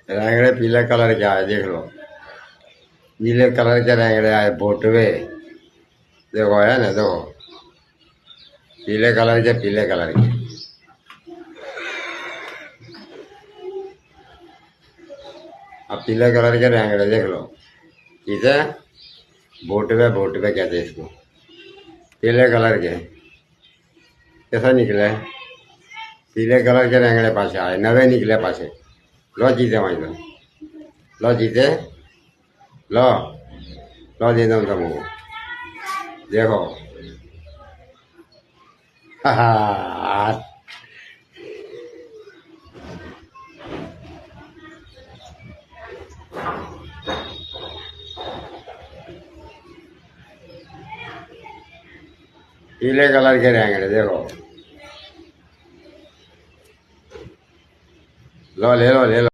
रैंगड़े पीले कलर के आए, देख लो। पीले कलर के रैंगड़े आए बोटवे। देखो है ना, देखो पीले कलर के। अब पीले कलर के रैंगड़े देख लो। इसे बोटवे कहते हैं इसको। पीले कलर के कैसा निकले? पीले कलर के रैंगड़े पासे आए, नवे निकले पासे। लो जीते वहीं लो, लो जीते, लो लो दे दो तुमको, देखो। पीले कलर के रैंगड़े देखो। लो ले लो ले लो।